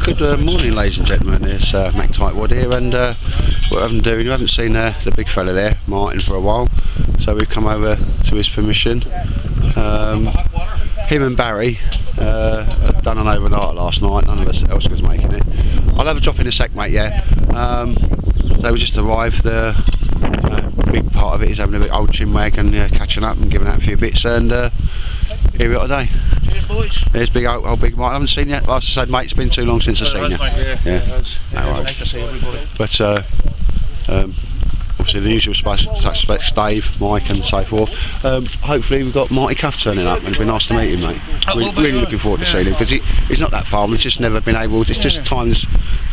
Good morning, ladies and gentlemen. It's Mac Tightwad here, and what I'm doing, you haven't seen the big fella there, Martin, for a while, so we've come over to his permission. Him and Barry have done an overnight last night. None of us else was making it. I'll have a drop in a sec, mate. Yeah. So we just arrived. The big part of it is having a bit old chinwag and catching up and giving out a few bits, and here we are today. Cheers, boys. There's big old big Mike. I haven't seen you. Like I said, mate, it's been too long since I've seen you. Yeah. Nice to see everybody. But obviously the usual suspects, Dave, Mike and so forth. Hopefully we've got Marty Cuff turning up, and it'd be nice to meet him, mate. Really looking forward to seeing him, because he's not that far. We've just never been able. It's just times,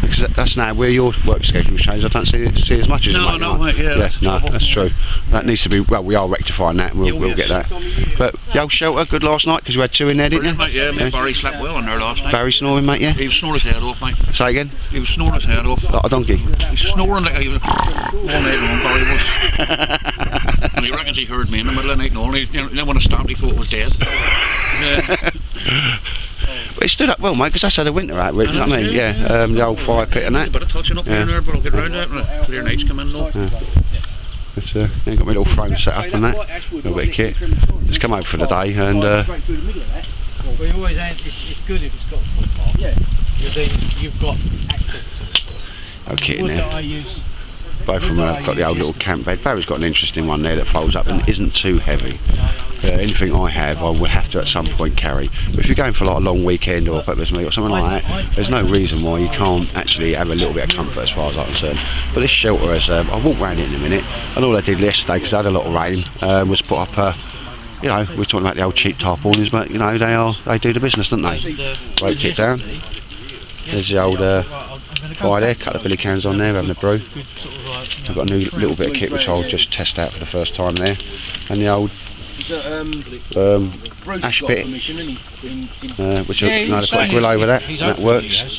because that's now where your work schedule changes. I don't see as much as you, mate. Mate, that's true. That needs to be. Well, we are rectifying that, and we'll get that. But the old shelter, good last night, because you had two in there, didn't you? Mate, yeah, Barry slept well in there last night. Barry snoring, mate. Yeah. He was snoring his head off, mate. Say again. He was snoring his head off. Like a donkey. He's snoring like he was all night long. Barry was. And he reckons he heard me in the middle of the night and all. Then when I stopped, he thought it was dead. But it stood up well, mate, because that's how the winter out, you know what I mean? Yeah, the old fire pit and that. A bit of touching up here and there, but I'll get round to that when the clear nights come in though. But got my little frame set up and that, a little bit of kit. Just come over for the day, and Well, you always it's good if it's got a footpath. Yeah. Then you've got access to it. no kit in Wood that I there. use. Both of them have got the old little camp bed. Barry's got an interesting one there that folds up and isn't too heavy. Anything I have, I will have to at some point carry. But if you're going for like a long weekend or a purpose meet or something like that, there's no reason why you can't actually have a little bit of comfort as far as I'm concerned. But this shelter, I'll walk around it in a minute, and all I did yesterday, because I had a lot of rain, was put up you know, we're talking about the old cheap tarpaulins, but you know, they do the business, don't they? Break it down. There's the old fire there, cut the billy cans on there, having a brew. I've got a new little bit of kit which I'll just test out for the first time there. And the old ash bit, which they've got a grill over that, and that works.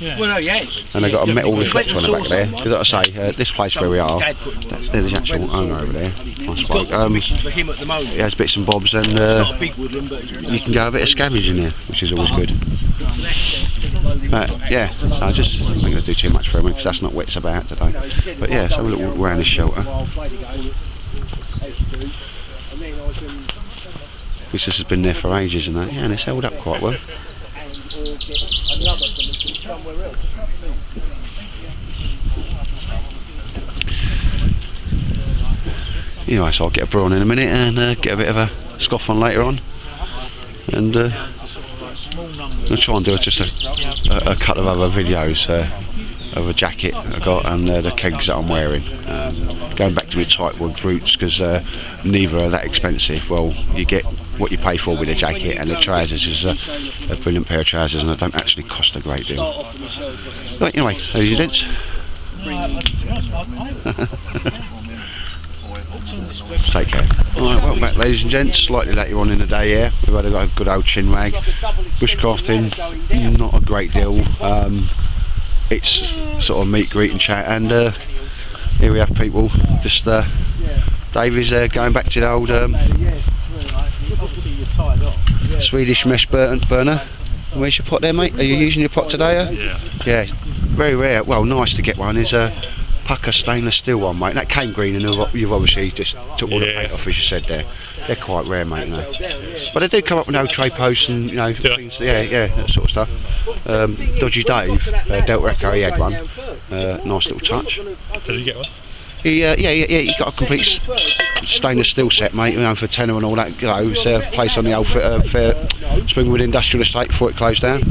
And they've got a metal reflector on the back there. Because like I say, this place where we are, there's the actual owner over there. Nice bloke. He has bits and bobs, and you can go a bit of scavenging here, which is always good. Yeah, I just don't think I'll do too much for him, because that's not what it's about today. But yeah, so we'll look around this shelter, which this has been there for ages and that. Yeah, and it's held up quite well. Anyway, so I'll get a brew on in a minute and get a bit of a scoff on later on, and I'll try and do just a couple of other videos of a jacket I got and the kegs that I'm wearing. Going back to my Tightwad roots, because neither are that expensive. Well, you get what you pay for with a jacket, and the trousers is a brilliant pair of trousers, and they don't actually cost a great deal. Right, anyway, ladies and gents. Take care. Alright, welcome back, ladies and gents. Slightly later on in the day here. We've had a good old chinwag. Bushcrafting, not a great deal. It's sort of meet, greet and chat, and here we have people. Just Dave is going back to the old Swedish mesh burner. Where's your pot there, mate? Are you using your pot today? Yeah. Very rare. Well, nice to get one. Is a Pucker stainless steel one, mate. That came green, and you've obviously just took all the paint off, as you said there. They're quite rare, mate, you know. But they do come up with no tray posts and, you know, things, yeah, that sort of stuff. Dodgy Dave, Delta Echo, he had one. Nice little touch. Did you get one? He got a complete stainless steel set, mate, you know, for tenner and all that, you know. It's a place on the old Springwood Industrial Estate before it closed down.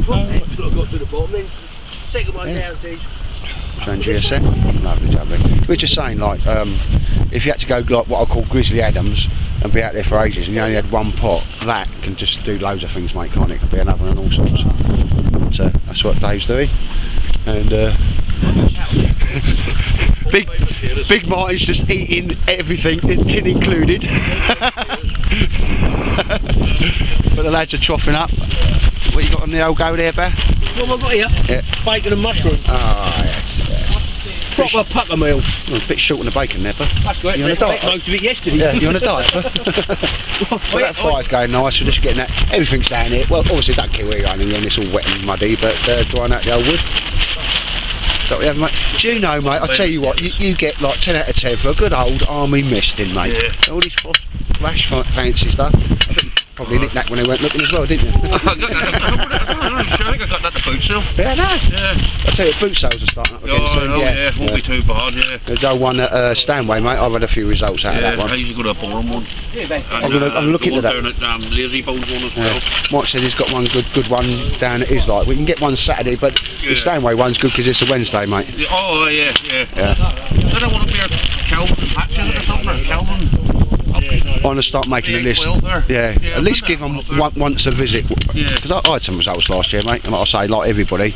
Change GSM. Lovely. We're just saying, like, if you had to go like what I call Grizzly Adams and be out there for ages, and you only had one pot, that can just do loads of things, mate, can't it? It could be another and all sorts. So that's what Dave's doing, and Big Martin's just eating everything, tin included. But the lads are troughing up. What you got on the old go there, Bear? What have I got here? Yeah. Bacon and mushroom. Oh, yeah. Proper pucker meal. Well, a bit short on the bacon there, but That's great. you on a diet? Most of it yesterday. Yeah, you on a diet? Well, that fire's going nice. We're just getting that. Everything's down here. Well, obviously don't care where you're running, and it's all wet and muddy, but drying out the old wood. we have, mate. Do you know, mate? I tell you what, you get like 10 out of 10 for a good old army misting, mate. Yeah. All these flash fancy stuff. I bet you probably nicked that when they went looking as well, didn't you? I think I got that at the boot sale. Yeah, no. Yeah. I tell you, boot sales are starting up again soon. Yeah, won't be too bad, yeah. There's no one at Stanway, mate. I've had a few results out of that one. I usually go to a Bourne one. I'm looking at that. Down at Lazy Bones one as well. Mike said he's got one good one down at his like. We can get one Saturday, but the Stanway one's good because it's a Wednesday, mate. Oh, yeah. I don't want to be a Calvin and Patches or something, or Calvin. I want to start making a list. Yeah, at least give them once a visit. Because I had some results last year, mate. And like I say, like everybody,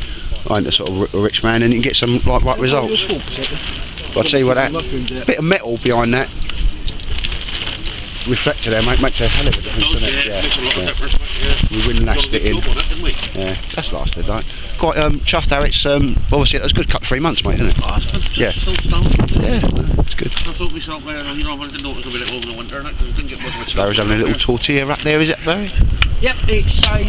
I ain't a sort of a rich man, and you can get some like right results. But I'll tell you what, that bit of metal behind that reflector there, mate, makes a hell of a difference, doesn't it? Yeah, makes a lot of difference. We wouldn't last it in. Yeah, that's lasted, right? Quite chuffed how it's obviously it was good cut 3 months, mate, isn't it? Oh, it's good. Yeah. Yeah, it's good. I thought myself there, you know, I didn't notice a bit over the winter, and I didn't get much of a chance. Barry's having a little tortilla up there, is it, Barry? Yep, it's a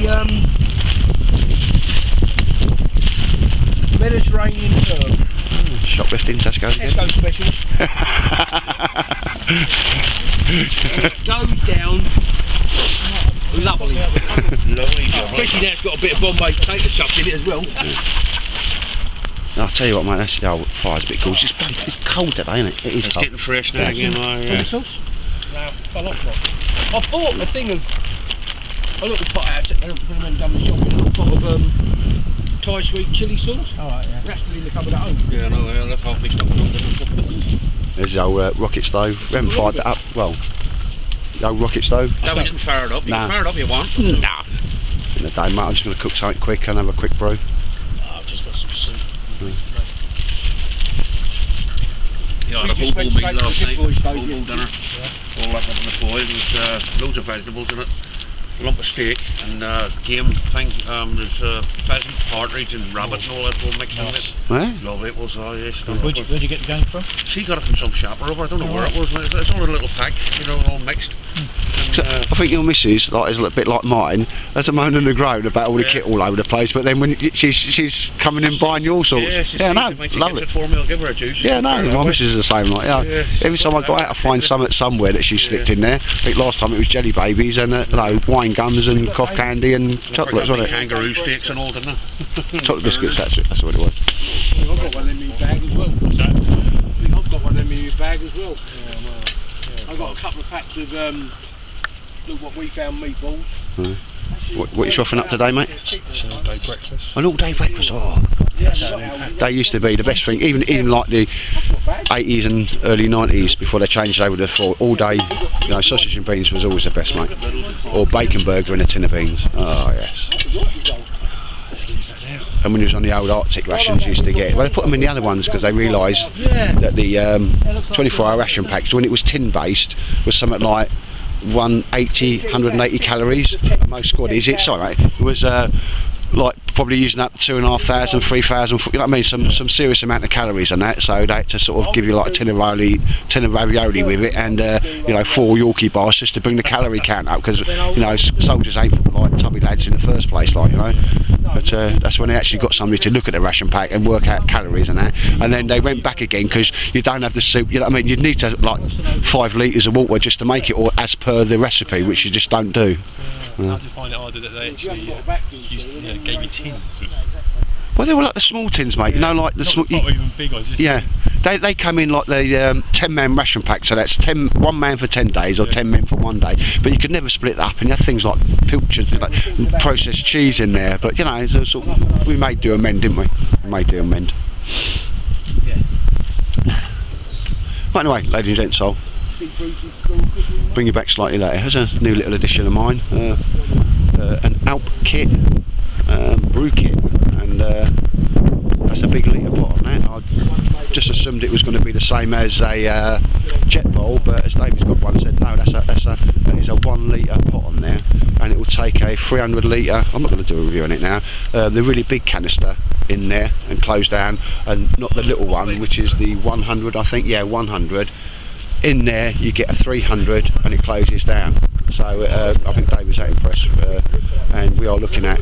Mediterranean herb. Shoplifting, Tesco's again. Tesco specials. Goes down lovely. Especially now it's got a bit of Bombay potato stuff in it as well. I'll tell you what, mate, that's the old fire's a bit cool. It's cold today, isn't it? It is It's cold. getting fresh now again. The sauce? No, I like that. I bought a thing of a little pot out when I went down the shop, a little pot of Thai sweet chilli sauce. Alright, yeah. That's still in the cupboard at home. Yeah, no, that's half mixed up. There's the old rocket stove. We haven't fired that up. Well, the old rocket stove. No, we didn't fire it up. You can fire it up if you want. Nah. In the day, mate, I'm just going to cook something quick and have a quick brew. I've just got some soup. Yeah, I We had a just whole went meal straight to last the night, big boy stove, whole yeah. dinner, all that up in the foil. There's loads of vegetables in it, a lump of steak and game thing. There's pheasant, partridge and rabbit and all that all mixed in it. Eh? Lovely it was, yes. Where'd you get the game from? She got it from some shop or over, I don't know where it was. It's all in a little pack, you know, all mixed. So, I think your missus like, is a little bit like mine. Has a moan and a groan about all the kit all over the place, but then when she's coming in buying you all sorts. Yeah, no, when she lovely. gets it for me, I'll give her a juice. Yeah, no, my missus is the same. Like, every time I go out, I find something somewhere that she slipped in there. I think last time it was jelly babies and wine gums and cough candy and chocolates, wasn't it? Kangaroo steaks and all, didn't I? Chocolate biscuits, that's what it was. I've got one in my bag as well. What's that? I think I've got one in my bag as well. I've got a couple of packs of look what we found meatballs. What are you shopping up today, mate? It's an all-day breakfast. An all-day breakfast. Oh, they used to be the best thing, even like the 80s and early 90s before they changed over to all-day. You know, sausage and beans was always the best, mate. Or bacon burger and a tin of beans. Oh yes. And when you was on the old Arctic rations, you used to get. Well, they put them in the other ones because they realised that the 24-hour ration packs, when it was tin-based, was something like 180 calories. And most squaddies, it was like probably using up 2,500, 3,000. You know what I mean? Some serious amount of calories on that. So they had to sort of give you like a tin of ravioli with it, and 4 Yorkie bars just to bring the calorie count up, because soldiers ain't like tubby lads in the first place, like you know. But that's when they actually got somebody to look at the ration pack and work out calories and that. And then they went back again because you don't have the soup. You know what I mean? You'd need to like 5 litres of water just to make it all as per the recipe, which you just don't do. I just find it harder that they actually gave you tins. Well, they were like the small tins, mate. You know, like the small. Not even big ones. Yeah, they come in like the 10-man ration pack, so that's 1 man for 10 days or 10 men for 1 day. But you could never split that up, and you have things like pilchards, like processed cheese in there. But you know, it's sort of, we made do amend, didn't we? We made do amend. Yeah. Right, anyway, ladies and gents, I'll bring you back slightly later. Here's a new little addition of mine, an Alp kit, brew kit, and that's a big litre pot on that. I just assumed it was going to be the same as a jet bowl, but as David's got one, said no, that is a 1 litre pot on there, and it will take a 300 litre. I'm not going to do a review on it now. The really big canister in there and close down, and not the little one, which is the 100, I think. Yeah, 100. In there you get a 300 and it closes down, So I think Dave was that impressed, and we are looking at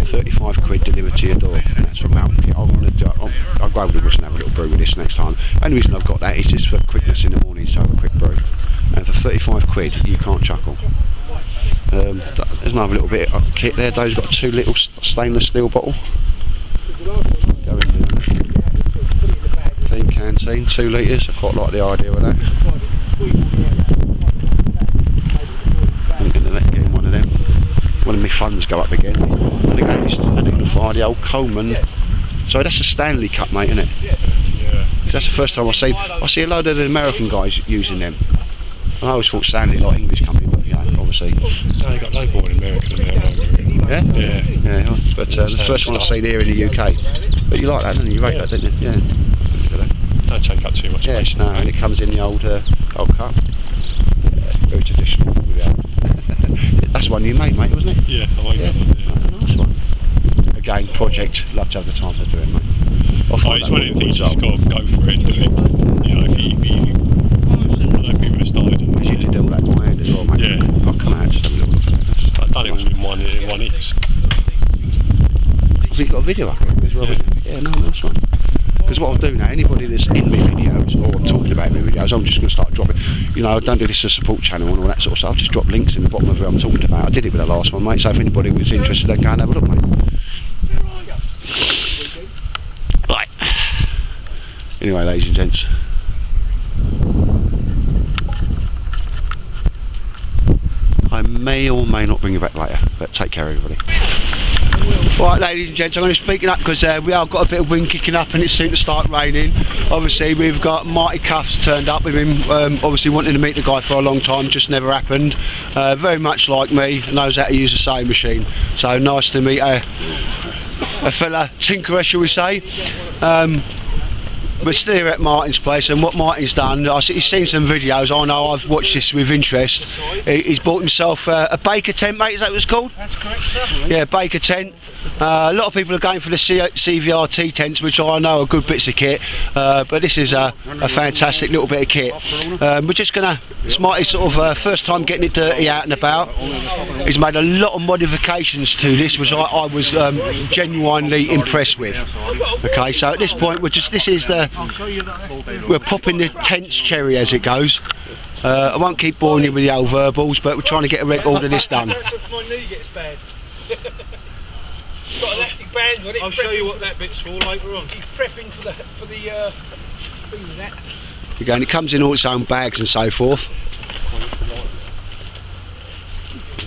35 quid delivered to your door, and that's from Malcolm. I'll go over to Bush and have a little brew with this next time. Only reason I've got that is just for quickness in the morning, so have a quick brew. And for 35 quid, you can't chuckle. There's another little bit of kit there. Dave's got a 2 litre stainless steel bottle. Clean canteen, 2 litres. I quite like the idea of that. I'm going to let get in one of them. One of my funds go up again. And again, I need to find the old Coleman. So that's a Stanley Cup, mate, isn't it? Yeah. That's the first time I see a load of the American guys using them. I always thought Stanley like English company, but you know, obviously. No, they got no more in America than they have over here. Yeah? Yeah. Yeah, but the first one I've seen here in the UK. But you like that, don't you? You rate that, don't you? Yeah. Look at that. Don't take up too much Yes, space. no, and it comes in the old cup. Very traditional. With the old. That's one you made, mate, wasn't it? Yeah, I like Yeah. that one. Nice one. Again, project. Love to have the time to do it, mate. Oh, it's one of the things you just got to go for it and do it. You know, if you I know people have started it. You did all that by hand as well, mate. Yeah. I'll come out and just have a little look at that. I've done it all in one hit. Have you got a video up here as well? Yeah. Yeah, no, that's right. Because what I'll do now, anybody that's in my videos or talking about my videos, I'm just going to start dropping. You know, I don't do this as a support channel and all that sort of stuff. I'll just drop links in the bottom of who I'm talking about. I did it with the last one, mate. So if anybody was interested, then go and have a look, mate. Right. Anyway, ladies and gents. I may or may not bring you back later, but take care, everybody. Right, ladies and gents, I'm going to speak up because we have got a bit of wind kicking up and it's soon to start raining. Obviously, we've got Marty Cuffs turned up. We've been obviously wanting to meet the guy for a long time, just never happened. Very much like me, knows how to use a sewing machine. So nice to meet a fella tinkerer, shall we say. We're still here at Matins Place, and what Martin's done, he's seen some videos. I know I've watched this with interest. He's bought himself a Baker tent, mate, is that what it's called? That's correct, sir. Yeah, Baker tent. A lot of people are going for the CVRT tents, which I know are good bits of kit, but this is a fantastic little bit of kit. We're just gonna, it's Marty's sort of first time getting it dirty out and about. He's made a lot of modifications to this, which I was genuinely impressed with. Okay, so at this point we're popping the tents cherry as it goes. I won't keep boring you with the old verbals, but we're trying to get a record of this done. That's if my knee gets bad. Got elastic bands on it. I'll show you what that bit's for later on. He's prepping for the thing with that. Again, it comes in all its own bags and so forth.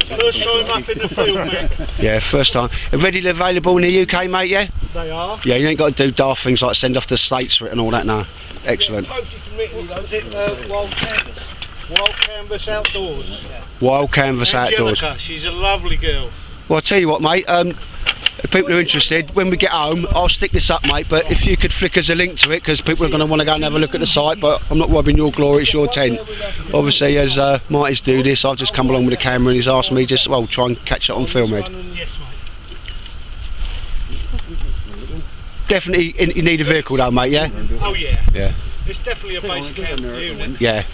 First time up in the field, mate. Yeah, first time. Readily available in the UK, mate, yeah? They are. Yeah, you ain't got to do daft things like send off the States for it and all that, no. Excellent. Posted from Italy, though. Is it Wild Canvas? Wild Canvas Outdoors. Wild Canvas Outdoors. Angelica, she's a lovely girl. Well, I'll tell you what, mate, if people are interested, when we get home, I'll stick this up, mate, but if you could flick us a link to it, because people are going to want to go and have a look at the site, but I'm not robbing your glory, it's your tent. Obviously, as Marty's do this, I've just come along with the camera and he's asked me just, well, try and catch it on film, Ed. Yes, mate. Definitely, you need a vehicle though, mate, yeah? Oh, yeah. Yeah. It's definitely a base camp unit. Yeah.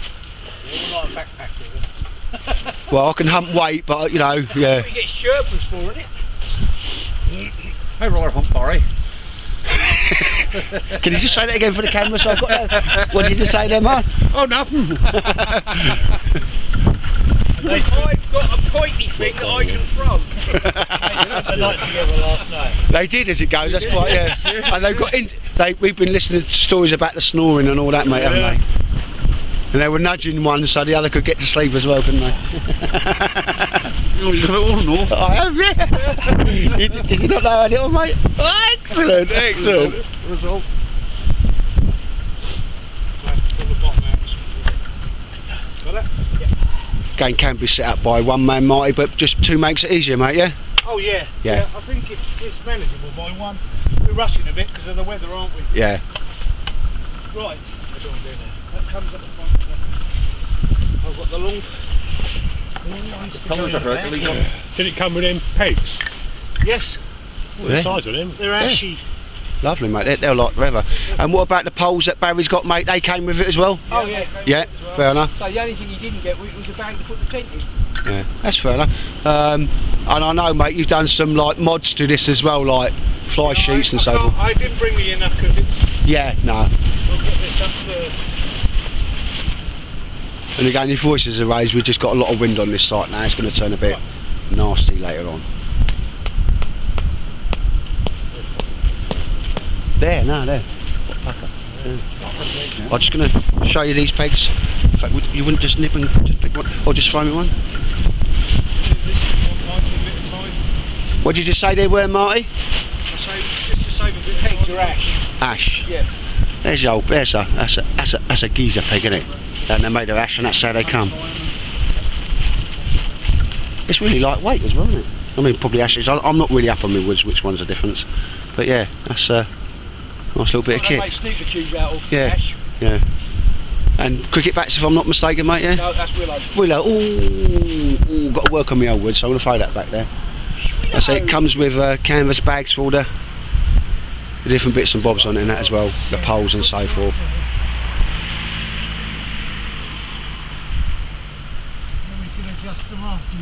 It's not a backpack, is it? Well, I can hump weight, but, you know, yeah. We get Sherpas for, isn't it? Hey, Roy Humpbarry. Can you just say that again for the camera so I've got that? What did you say there, man? Oh, nothing. I've got a pointy thing that I can throw. They spent the night together last night. They did, as it goes, that's quite, yeah. And they've got, we've been listening to stories about the snoring and all that, mate, haven't they? And they were nudging one so the other could get to sleep as well, couldn't they? Oh, you all know. I have, yeah. Did you not know I did, oh, mate? Oh, excellent, excellent. Result. Got it? Game can be set up by one man, Marty, but just two makes it easier, mate, yeah? Oh, yeah. Yeah. I think it's manageable by one. We're rushing a bit because of the weather, aren't we? Yeah. Right. I don't want to do that. That comes at the front. I've got the long ones to go in the back. Did it come with them pegs? Yes, What Yeah. the size of them? they're ashy. Lovely, mate, they're like forever. And what about the poles that Barry's got, mate? They came with it as well? Oh, yeah. Yeah, fair enough. So the only thing he didn't get was a bag to put the tent in. Yeah, that's fair enough. And I know, mate, you've done some like mods to this as well, like fly sheets and so forth. I didn't bring the inner because it's. Yeah, no. I'll put this up first. And again, your voices are raised. We've just got a lot of wind on this site now. It's going to turn a bit nasty later on. There. Yeah. I'm just going to show you these pegs. In fact, you wouldn't just nip and just pick one, or just throw me one? What did you just say they were, Marty? I say just to save a bit of Pegs are ash. Ash. Yeah. There's your old. That's a geezer peg, isn't it? And they're made of ash, and that's how they come. It's really lightweight as well, isn't it? I mean, probably ashes. I'm not really up on my woods which one's the difference, but yeah, that's a nice little bit of They kit. make snooker cues out of Yeah. ash. Yeah. And cricket bats, if I'm not mistaken, mate. Yeah. No, that's willow. Willow. Ooh, got to work on my old wood, so I'm gonna throw that back there. I say it comes with canvas bags for all the different bits and bobs on it and that as well, the poles and so forth. We can adjust them after.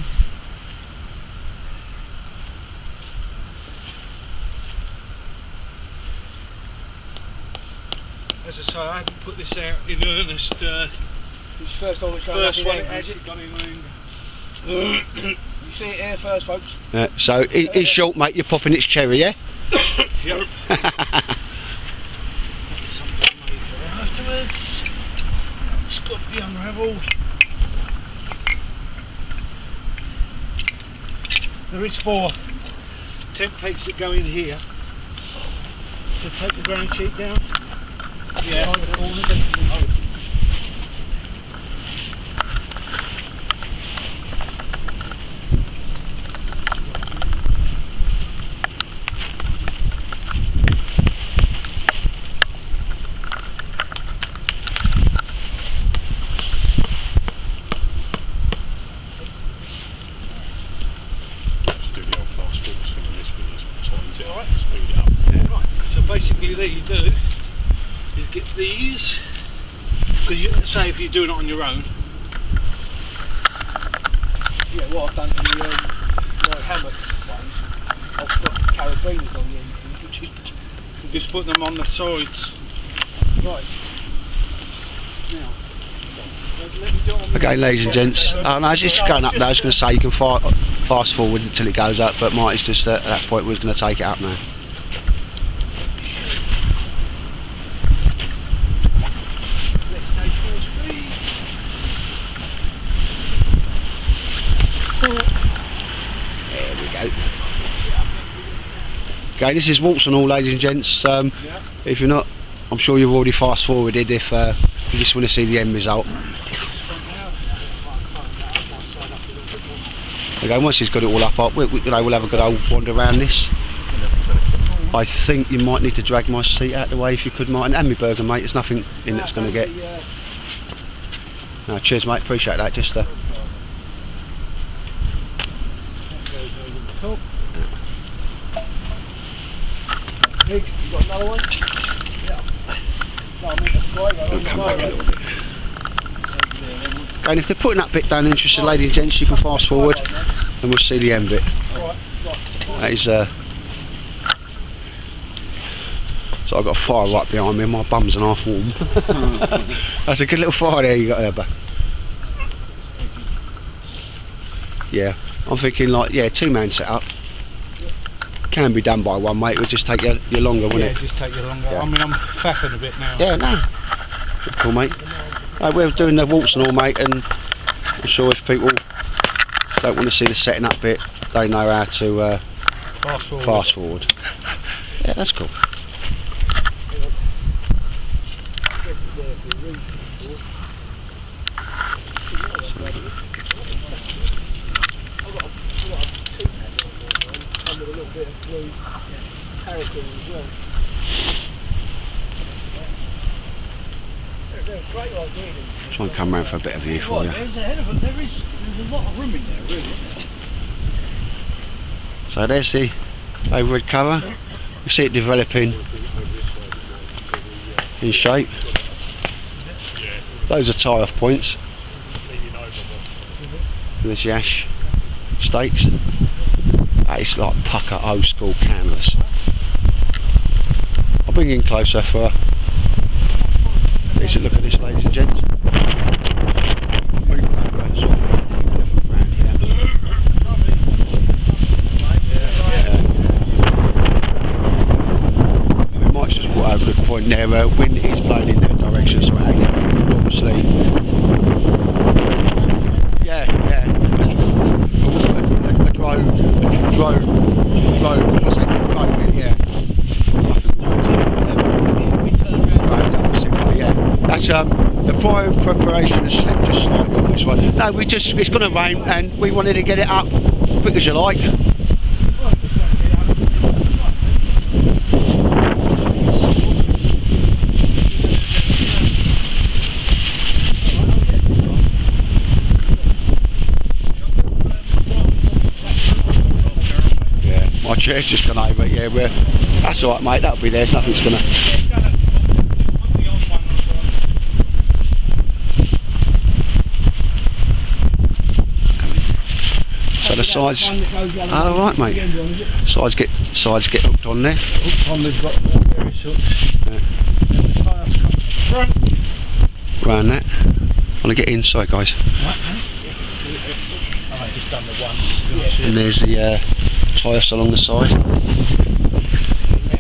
As I say, I haven't put this out in earnest. It's the first time it's shown First up in one it England. has got in England. You see it here first, folks. So in short, mate, you're popping its cherry, yeah? Yep. Something made for it afterwards. It's got to be unravelled. There is 4 tent pegs that go in here. So take the ground sheet down. Yeah. Right the corner. Just do the old fast forward swing on this one, just times it up, Alright. speed it up. Right, so basically there you do is get these, because you say if you're doing it on your own, Yeah, what I've done to the my hammock ones, I've got carabiners on the end, which is you just put them on the sides. right. Now, let me do it on the Okay, ladies and gents. Oh no, it's just going up now. I was going to say you can fast forward until it goes up, but Marty's just at that point was going to take it up now. Let's taste full speed. There we go. Okay, this is warts and all, ladies and gents. If you're not, I'm sure you've already fast forwarded if you just want to see the end result. Okay, once he's got it all up, we'll have a good old wander around this. I think you might need to drag my seat out of the way if you could, Martin. And my burger, mate. There's nothing in that's going to get. No, cheers, mate. Appreciate that. Just Pig, you got another one? Yeah. No, I mean, that's right. I'll come back a little bit. Okay, and if they're putting that bit down, interested, ladies and gents, you can fast forward, and we'll see the end bit. That is so I've got a fire right behind me, and my bum's an half warm. That's a good little fire there you got there, but yeah, I'm thinking like, yeah, 2-man setup. Can be done by one, mate. It would just take you longer, wouldn't it? Just take you longer. Yeah. I mean, I'm faffing a bit now. Yeah, no. Cool, mate. We're doing the waltz and all, mate, and I'm sure if people don't want to see the setting up bit, they know how to fast forward. Yeah, that's cool. Try and come round for a bit of view for you. There's a lot of room in there, really. So there's the overhead cover. You see it developing in shape. Those are tie-off points. There's Yash stakes. That is like pucker old school canvas. I'll bring you in closer for a decent look at this, ladies and gents. We might just put out a good point there where wind is blowing in that direction, so obviously. Yeah. A drone, what's that? Drone, yeah. That's the prior preparation has slipped just slightly on this one. No, it's going to rain and we wanted to get it up quick as you like. Yeah, my chair's just gone over. Yeah, that's all right, mate. That'll be there. Nothing's going to. So the sides, oh right mate, sides get hooked on there. Hooked on, they've got various hooks. Yeah. And the tyres come front. Round that. I'm going to get inside, guys. I've just done the one. And there's the tyres along the side.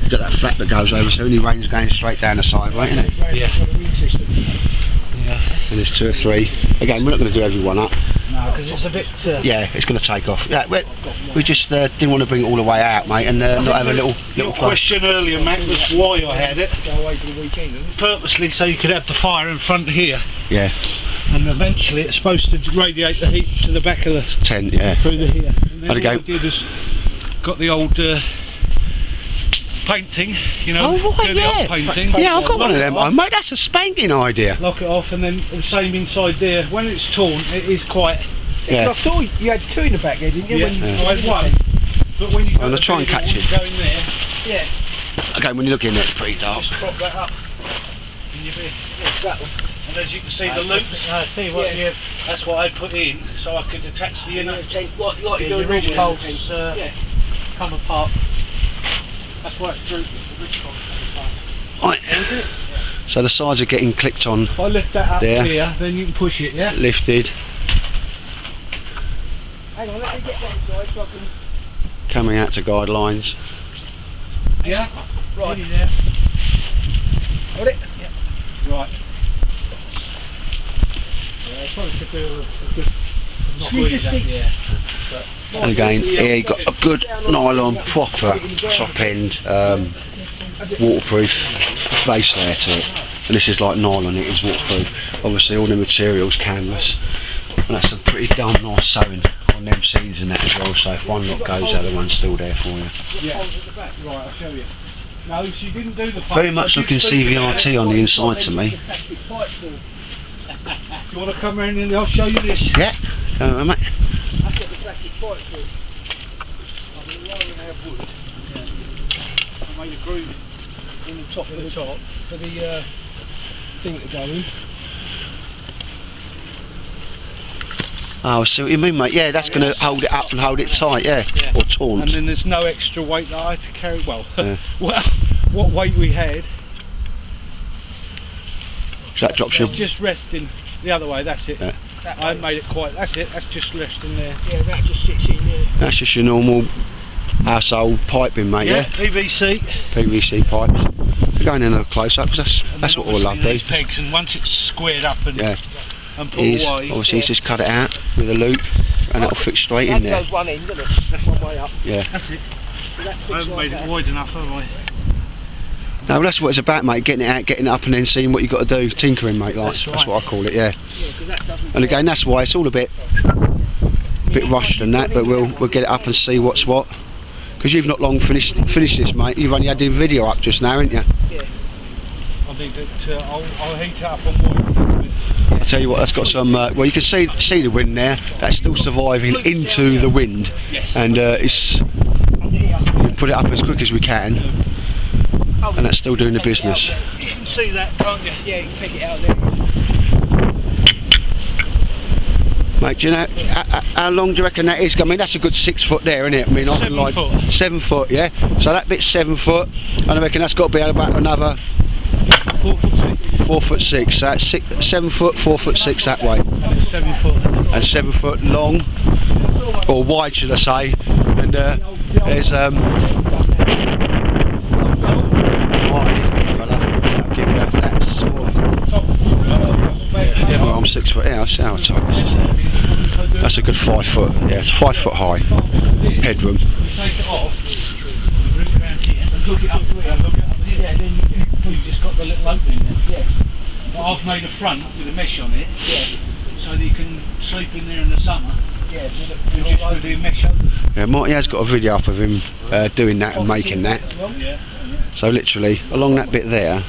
You've got that flap that goes over, so any rain's going straight down the side, right, isn't it? Yeah. And there's 2 or 3. Again, we're not going to do every one up. No, because it's a bit. Yeah, it's going to take off. Yeah, we just didn't want to bring it all the way out, mate, and not have a little question earlier, Matt, was why I had it. Go away for the weekend, purposely so you could have the fire in front here. Yeah. And eventually it's supposed to radiate the heat to the back of the tent, yeah. Through the here. And then How'd it all go? I did is got the old paint thing, you know, Oh, right, do the old paint thing. Yeah, I've got one of them. Oh, mate, that's a spanking idea. Lock it off, and then the same inside there. When it's torn, it is quite. Yeah. I saw you had 2 in the back there, didn't you? Yeah, When you I had one. But when you I'm gonna try and catch it. Go in there. Yeah. Okay, when you look in there, it's pretty dark. Just prop that up. And you'll be. Exactly. And as you can see, the loops. I tell you what, Yeah. that's what I put in, so I could attach the inner. Like the you're doing ridge normal. poles come apart. That's why it's drooping. The ridge poles come apart. Right. So the sides are getting clicked on, If I lift that up there. here, then you can push it, yeah? lifted, Hang on, let me get that side so I can. coming out to guidelines. Yeah? Right. In there. Got it? Right. Yeah, I probably could do a good squeeze that, yeah. And again, here you've got a good nylon, proper top end, waterproof base layer to it. And this is like nylon, it is waterproof. Obviously all the materials canvas. And that's some pretty damn nice sewing on them seams and that as well, so if one lot goes, the other one's still there for you. Yeah. Right, I'll show you. No, she didn't do the pipe. Very much looking CVRT on the inside to me. You want to come around and I'll show you this? Yeah, come on mate. That's got the plastic pipe through. I've been lowering our wood. I made a groove in the top for the top for the thing to go in. Oh, I see what you mean, mate. Yeah, that's going to hold it up and hold it tight, yeah. Or taunt. And then there's no extra weight that I had to carry. Well, Yeah. well, what weight we had. So that drops you. It's just resting the other way. That's it. Yeah. I haven't made it quite. That's it. That's just resting there. Yeah, that just sits in there. That's just your normal household piping, mate, yeah? PVC. PVC pipes. We're going in a close up because that's what all I do. These pegs, and once it's squared up and Yeah. and put He's, away. obviously he's just cut it out with a loop and it'll fit straight in That there. goes one end, doesn't it? That's one way up. Yeah. That's it. So that fits I haven't like made it that. wide enough, have I? No, that's what it's about, mate. Getting it out, getting it up, and then seeing what you've got to do. Tinkering, mate. Like That's that's right. what I call it. Yeah. Yeah, 'cause that doesn't. And again, that's why it's all a bit rushed and that, but we'll get it up and see what's what. Because you've not long finished this, mate. You've only had the video up just now, haven't you? Yeah. I think that I'll heat it up on wide. I tell you what, that's got some. Well, you can see the wind there. That's still surviving into the wind, Yes. and it's. We put it up as quick as we can, and that's still doing the business. You can see that, can't you? Yeah, you can pick it out there. Mate, do you know how long do you reckon that is? I mean, that's a good 6 foot there, isn't it? I mean, I can 7 like foot. 7 foot, yeah. So that bit's 7 foot, and I reckon that's got to be about another 4'6". 4'6". So that's 7 foot, 4'6" that way, And it's 7 foot. and 7 foot long, or wide, should I say? And there's right, I'll give you that sort of. Well, I'm 6 foot. Yeah, I see how tight this is. That's a good 5 foot. Yeah, it's 5 foot high. Headroom. Take it off, bring it around here, and hook it up to here, hook it up here. Yeah, then you've just got the little opening there. Yeah. But I've made a front with a mesh on it, so that you can sleep in there in the summer. Yeah, just with the mesh open. Yeah, Marty has got a video up of him doing that and making that. Yeah. So literally along that bit there,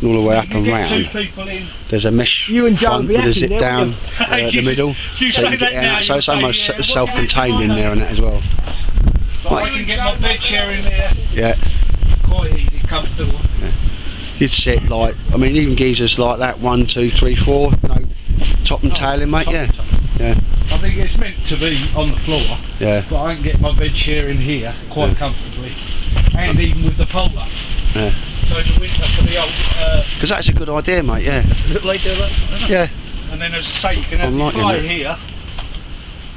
and all the way up and Two round, people in. there's a mesh You and Joe front be with a happy zip there, down wouldn't the middle, you so say you get that now, out. So you it's say, almost yeah, what self-contained in you there and that as well. So I can get my bed chair in there. Yeah, Quite easy, comfortable. you'd sit like, I mean, even geezers like that, 1, 2, 3, 4, you know, top and tail in, mate. Yeah, yeah, I think it's meant to be on the floor, yeah, but I can get my bed chair in here quite comfortably, and even with the polar. yeah. So in the winter for the old, Because that's a good idea, mate. Yeah, like that. yeah. And then as I say, you can have I'm your liking fire that. here,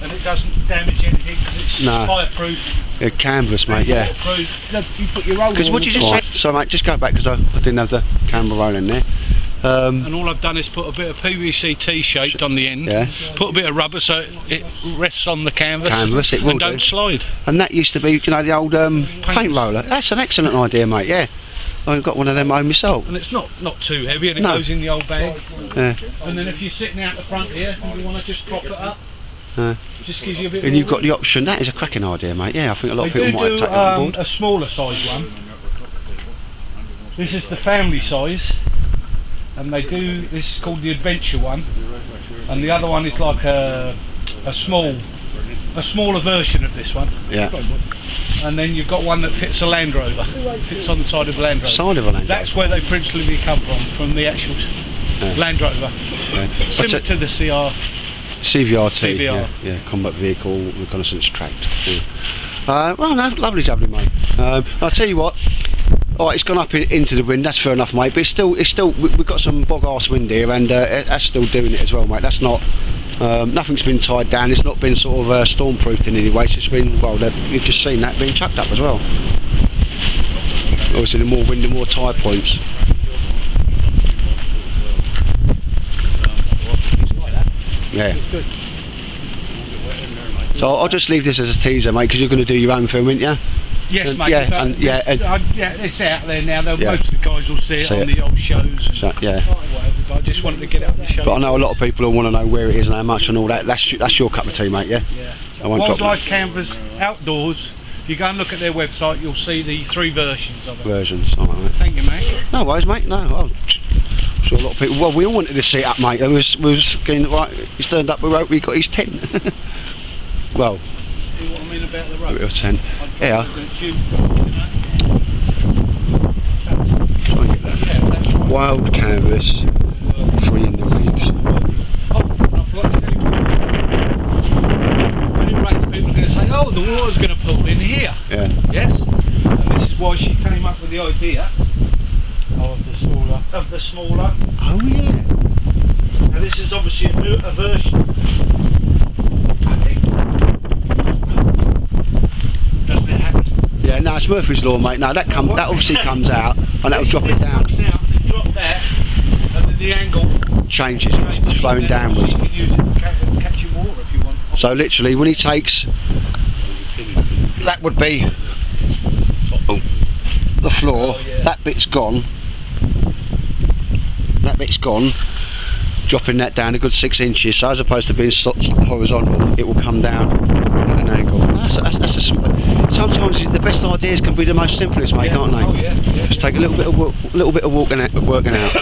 and it doesn't damage anything because it's No. fireproof. Yeah, canvas, mate. Yeah. Waterproof. You put your roller Because on what the did you just top. say? So, mate, just go back because I didn't have the camera rolling there. And all I've done is put a bit of PVC T-shaped on the end, Yeah. put a bit of rubber so it rests on the canvas, Canvas, it will and don't do. slide. And that used to be, you know, the old paint roller. That's an excellent idea, mate. Yeah, I've got one of them home myself. And it's not too heavy, and it No. goes in the old bag. Yeah. And then if you're sitting out the front here, and you want to just prop it up, just gives you a bit. And of you've got the option. That is a cracking idea, mate. Yeah, I think a lot They of people do might take that on board. a smaller size one. This is the family size, and they do. This is called the adventure one, and the other one is like a smaller version of this one. Yeah. And then you've got one that fits a Land Rover. Fits on the side of the Land Rover. Side of a Land Rover. That's where they principally come from the actual Land Rover. Yeah. Similar to the CR. CVRT. CVR. Yeah, yeah, combat vehicle reconnaissance tracked. Yeah. Well, no, lovely, mate. I'll tell you what. Alright, it's gone up into the wind. That's fair enough, mate. But it's still. We've got some bog arse wind here, and that's still doing it as well, mate. That's not. Nothing's been tied down. It's not been sort of storm-proofed in any way. It's just been. Well, you've just seen that being chucked up as well. Obviously, the more wind, the more tide points. Yeah. So I'll just leave this as a teaser, mate, because you're going to do your own film, aren't you? Yes, And- mate. yeah, but and- yeah, this- it's out there now. Yeah. Most of the guys will see it See on it. the old shows. And So, yeah. whatever, but I just wanted to get it up and show. But I know a lot of people will want to know where it is and how much and all that. That's your cup of tea, mate. Yeah. Yeah. I won't drop Wildlife Canvas outdoors. If you go and look at their website, you'll see the 3 versions of it. versions. All right, mate. Thank you, mate. No worries, mate. No. I'm sure a lot of people. Well, we all wanted to see it up, mate. We was going right. He's turned up. We got his tent. Well, See what I mean about the a road? bit of tent. I'd Yeah. probably do tube, Try and get that. Yeah, that's right. Wild canvas, free in the reefs. Oh, and I forgot to tell you. When it rains, people are going to say, "Oh, the water's going to pool in here." Yeah. Yes, and this is why she came up with the idea Of the smaller. of the smaller. Oh yeah. Now this is obviously a version. I think. Doesn't it happen? Yeah. No, it's Murphy's law, mate. No, that obviously comes out and that'll drop it down. Comes out, then drop that, and then the angle Changes. It's flowing and then downwards. obviously you can use it for catching water if you want. So literally, when he takes, that would be the floor. Oh, yeah. That bit's gone. That bit's gone. Dropping that down a good 6 inches. So as opposed to being horizontal, it will come down at an angle. Sometimes the best ideas can be the most simplest, mate, can't they? Oh yeah, yeah. Just take a little bit of working out.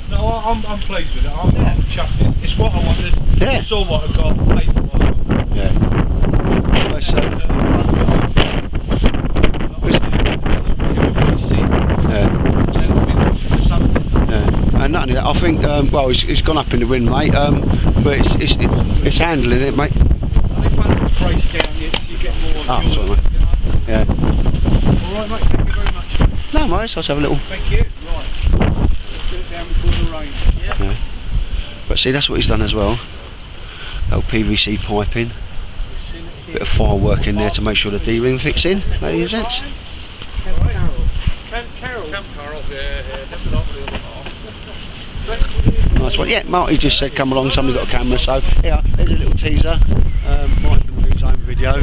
No, I'm pleased with it. I'm chuffed. It's what I wanted. Yeah. I saw what I got. Paid for what I got. Yeah. Well, so, yeah. Yeah. nothing. I think, well, it's gone up in the wind, mate. But it's handling it, mate. I think once it's braced down, you get more. Oh, sorry, mate. Yeah. All right, mate. Thank you very much. No, mate. Let's have a little. Thank you. Right. Let's get it down before the rain. Yeah. But see, that's what he's done as well. Old PVC piping. Bit of fire work in there to make sure the D-ring fits in, ladies and gents. Camp Carol, yeah, definitely. Nice one. Yeah, Marty just said come along, somebody got a camera, so yeah, there's a little teaser. Marty can do his own video.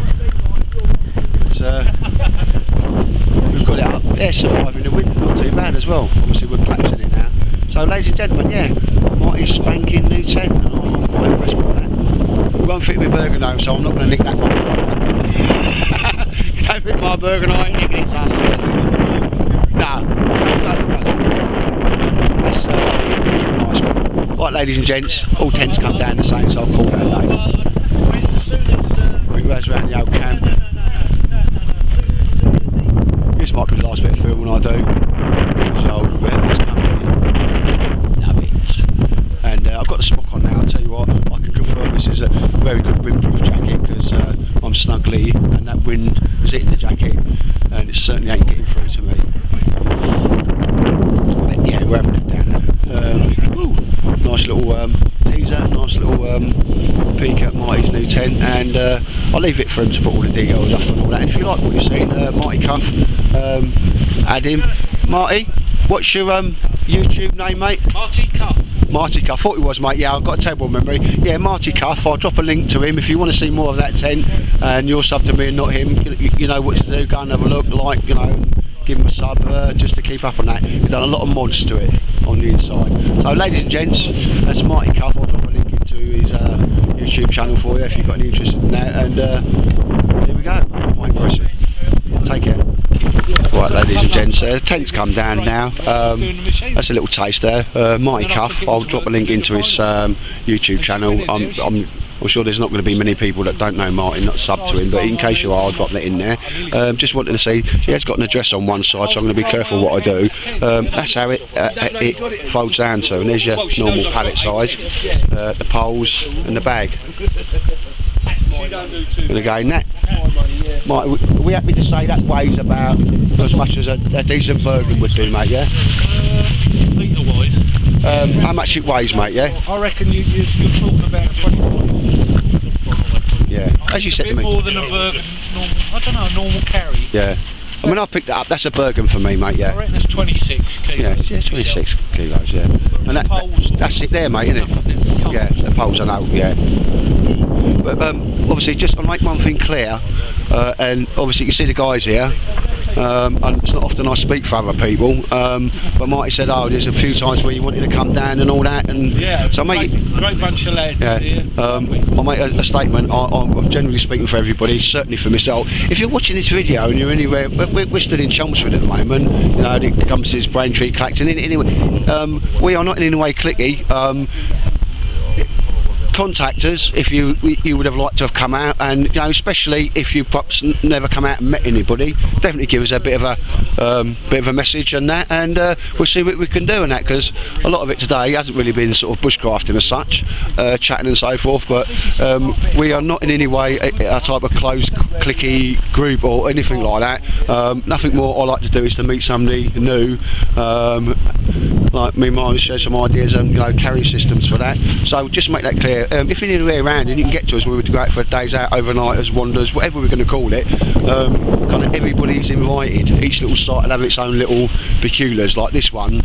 We've got it up, yeah, surviving the wind, not too bad as well. Obviously we're collapsing it now. So ladies and gentlemen, yeah, Marty's spanking new tent, and I'm quite impressed with that. It won't fit my burger though, so I'm not going to nick that one. Don't fit my burger, I ain't nicking it, son. No, that's nice one. Right, ladies and gents, all tents come down the same, so I'll call that day. Quick rouse around the old camp. This might be the last bit of filming I do. So, weather's coming. Love it. And I've got the smock on now, I'll tell you what, I can confirm this is a very good windproof jacket because I'm snugly and that wind is hitting the jacket and it certainly ain't getting through to me. But yeah, we're having it down there. Nice little teaser, nice little peek at Marty's new tent, and I'll leave it for him to put all the details up and all that. And if you like what you've seen, Marty Cuff, add him. Marty, what's your YouTube name, mate? Marty Cuff. Marty Cuff, I thought it was, mate. Yeah, I've got a terrible memory. Yeah, Marty Cuff. I'll drop a link to him if you want to see more of that tent and you're sub to me and not him. You know what to do. Go and have a look, like, you know, and give him a sub just to keep up on that. He's done a lot of mods to it on the inside. So, ladies and gents, that's Marty Cuff. I'll drop a link into his YouTube channel for you if you've got any interest in that. And here we go. Quite impressive. Take care. Right, ladies and gents, the tent's come down now. That's a little taste there. Marty Cuff, I'll drop a link into his YouTube channel. I'm sure there's not going to be many people that don't know Martin, not sub to him, but in case you are, I'll drop that in there. Just wanted to see, he has got an address on one side, so I'm going to be careful what I do. That's how it folds down to, and there's your normal pallet size, the poles and the bag. And again, that are we happy to say that weighs about as much as a decent Bergen would do, mate, yeah? Litre wise. How much it weighs, mate, yeah? I reckon you're talking about 25. Yeah, as you said to me. More than a Bergen normal, I don't know, a normal carry. Yeah. I mean, I picked that up, that's a Bergen for me, mate, yeah. I reckon that's 26 kilos. Yeah, 26 kilos, yeah. And that's it there, mate, isn't it? Yeah, the poles I know, yeah. But obviously, just to make one thing clear, and obviously you can see the guys here, and it's not often I speak for other people, but Marty said, oh, there's a few times where you wanted to come down and all that, and yeah, so great bunch of lads. Yeah, here. I'll make a statement. I'm generally speaking for everybody, certainly for myself. If you're watching this video and you're anywhere, we're still in Chelmsford at the moment, you know, the company's Braintree, Clacton, anyway, we are not in any way cliquey. Contact us if you would have liked to have come out, and you know, especially if you perhaps never come out and met anybody, definitely give us a bit of a message and that, and we'll see what we can do in that, because a lot of it today hasn't really been sort of bushcrafting as such, chatting and so forth, but we are not in any way a type of closed cliquey group or anything like that. Nothing more I like to do is to meet somebody new, like me and Martin share some ideas and, you know, carry systems for that. So just make that clear. If you're anywhere around and you can get to us, we would go out for a days out, overnighters, wanderers, whatever we're going to call it. Kind of everybody's invited. Each little site will have its own little peculiars. Like this one,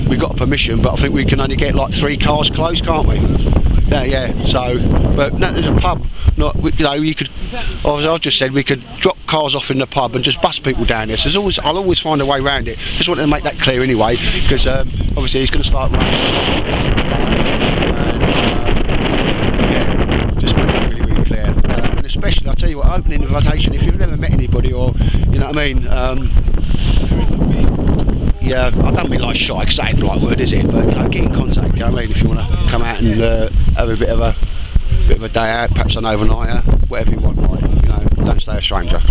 we got permission, but I think we can only get like 3 cars close, can't we? Yeah. So, but no, there's a pub. Not, you know, you could. I've just said we could drop cars off in the pub and just bus people down there. So I'll always find a way around it. Just wanted to make that clear anyway, because obviously he's going to start running. And especially, I'll tell you what, opening invitation, if you've never met anybody, or you know what I mean, yeah, I don't mean like shy, because that ain't the right word, is it? But you know, get in contact, you know what I mean, if you want to come out and have a bit of a day out, perhaps an overnighter, whatever you want, like, you know, don't stay a stranger.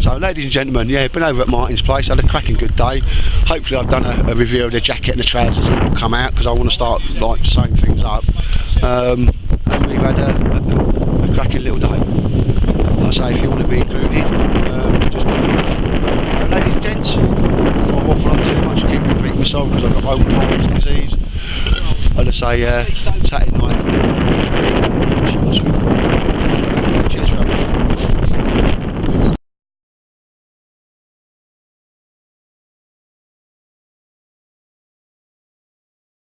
So ladies and gentlemen, yeah, been over at Matins Place, had a cracking good day. Hopefully I've done a review of the jacket and the trousers that will come out, because I want to start like sewing things up. And we've had a cracking little day. Like I say, if you want to be included, just ladies and gents, before I waffle on too much, I keep repeating myself because I've got Alzheimer's disease. I'll just say Saturday night.